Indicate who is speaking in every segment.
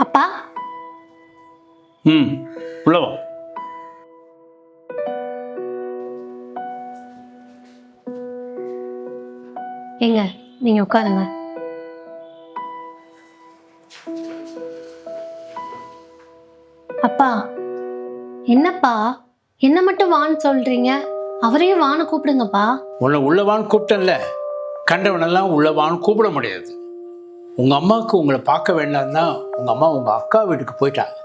Speaker 1: அப்பா
Speaker 2: உள்ள வா.
Speaker 1: ஏங்க நீங்க உட்காருங்க. அப்பா என்னப்பா என்ன மட்டும் வான்னு சொல்றீங்க, அவரையும் வான்னு கூப்பிடுங்கப்பா.
Speaker 2: உன்னை உள்ளவான்னு கூப்பிட்டேன்ல, கண்டவனெல்லாம் உள்ளவான்னு கூப்பிட முடியாது. உங்க அம்மாவுக்கு உங்களை பார்க்க வேண்டாம் தான் உங்க அம்மா உங்க அக்கா வீட்டுக்கு போயிட்டாங்க.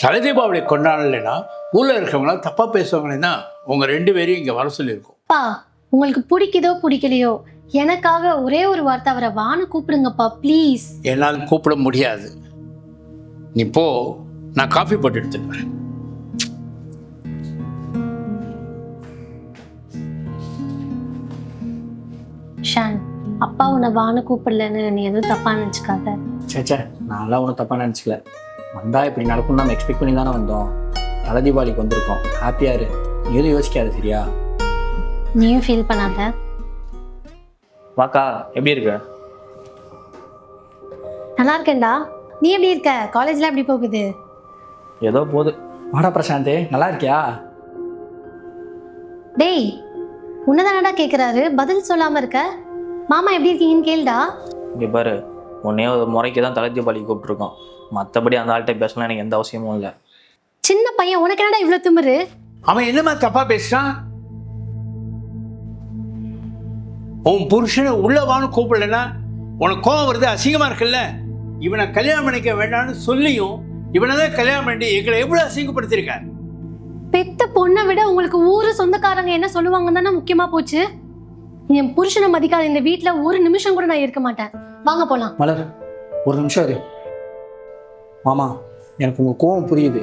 Speaker 2: தலை தீபாவளி கொண்டாடலைன்னா ஊரில் இருக்கிறவங்களாம் தப்பா பேசுவாங்கன்னா உங்க 2 பேரையும் இங்கே வர சொல்லியிருக்கோம்.
Speaker 1: அப்பா உங்களுக்கு பிடிக்குதோ பிடிக்கலையோ எனக்காக ஒரே ஒரு வார்த்தை அவரை வான்னு கூப்பிடுங்கப்பா ப்ளீஸ்.
Speaker 2: என்னால் கூப்பிட முடியாது. நீ போ, நான் காஃபி போட்டு எடுத்துட்டு வரேன்.
Speaker 1: ஷான், அப்பா உன்னை வான்னு கூப்பிடலன்னு நீ எதுவும் தப்பா நினைச்சுக்காத.
Speaker 3: சேச்சே, நான்லாம் ஒன்றும் தப்பாக நினச்சிக்கல. வந்தால் இப்படி நடக்கும்னு நம்ம எக்ஸ்பெக்ட் பண்ணி தானே வந்தோம். தலை தீபாவளிக்கு வந்திருக்கோம், ஹாப்பியாக இரு. நீ எதுவும் யோசிக்காது சரியா?
Speaker 1: நீயும் ஃபீல் பண்ணாத.
Speaker 3: வாக்கா, எப்படி இருக்க?
Speaker 1: நல்லா இருக்கேன்டா. நீ எப்படி இருக்க? காலேஜ்ல எப்படி போகுது?
Speaker 3: ஏதோ போகுது. வாடா பிரசாந்தே, நல்லா இருக்கியா?
Speaker 1: டேய் உன்னதானடா கேட்குறாரு, பதில் சொல்லாம இருக்க. மாமா எப்படி இருக்கீங்கன்னு கேளுடா.
Speaker 3: இங்கே பாரு, உன்னே ஒரு முறைக்கு தான் தலை தீபாவளிக்கு கூப்பிட்ருக்கோம். மற்றபடி அந்த ஆள்கிட்ட பேசலாம் எனக்கு எந்த அவசியமும் இல்லை.
Speaker 1: சின்ன பையன், உனக்கு என்னடா இவ்வளோ திமிரு?
Speaker 2: அவன் என்னமா தப்பா பேசுறான்? உன் புருஷனை உள்ளவான்னு கூப்பிடலன்னா உனக்கு கோவம் வருது, அசிங்கமா இருக்குல்ல? இவனை கல்யாணம் பண்ணிக்க வேண்டாம்னு சொல்லியும் இவனை தான் கல்யாணம் பண்ணி எங்களை எவ்வளவு அசிங்கப்படுத்திருக்க.
Speaker 1: பெத்த பொண்ணை விட உங்களுக்கு ஊரு சொந்தக்காரங்க என்ன சொல்லுவாங்கன்னு தானே முக்கியமா போச்சு. என் புருஷனை மதிக்காத இந்த வீட்டுல ஒரு நிமிஷம் கூட நான் இருக்க மாட்டேன். வாங்க போலாம்.
Speaker 3: மலர், ஒரு நிமிஷம் இரு. மாமா, எனக்கு உங்கள் கோவம் புரியுது.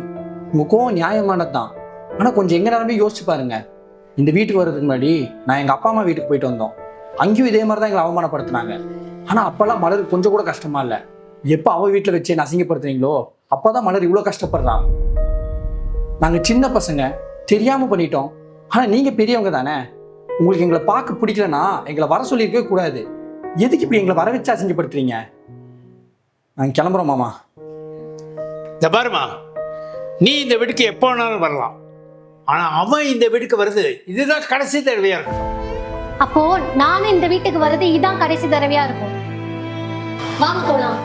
Speaker 3: உங்கள் கோவம் நியாயமானது தான். ஆனால் கொஞ்சம் எங்கே நேரமே யோசிச்சு பாருங்க. இந்த வீட்டுக்கு வர்றதுக்கு முன்னாடி நான் எங்கள் அப்பா அம்மா வீட்டுக்கு போயிட்டு வந்தோம். அங்கேயும் இதே மாதிரி தான் எங்களை அவமானப்படுத்தினாங்க. ஆனால் அப்போல்லாம் மலர் கொஞ்சம் கூட கஷ்டமா இல்லை. எப்போ அவள் வீட்டில் வச்சு என்ன அசிங்கப்படுத்துறீங்களோ அப்போ தான் மலர் இவ்வளோ கஷ்டப்படுறான். நாங்கள் சின்ன பசங்க, தெரியாமல் பண்ணிட்டோம். ஆனால் நீங்கள் பெரியவங்க தானே. உங்களுக்கு எங்களை பார்க்க பிடிக்கலன்னா எங்களை வர சொல்லியிருக்கவே கூடாது. எதுக்கு இப்படி எங்களை வர வச்சு அசிங்கப்படுத்துறீங்க? நாங்கள் கிளம்புறோம் மாமா.
Speaker 2: இந்த பாருமா, நீ இந்த வீட்டுக்கு எப்போ வேணாலும் வரலாம். ஆனா அவன் இந்த வீட்டுக்கு வருது இதுதான் கடைசி தடவையா இருக்கும்.
Speaker 1: அப்போ நானும் இந்த வீட்டுக்கு வர்றது இதான் கடைசி தடவையா இருக்கும். வாங்க போலாம்.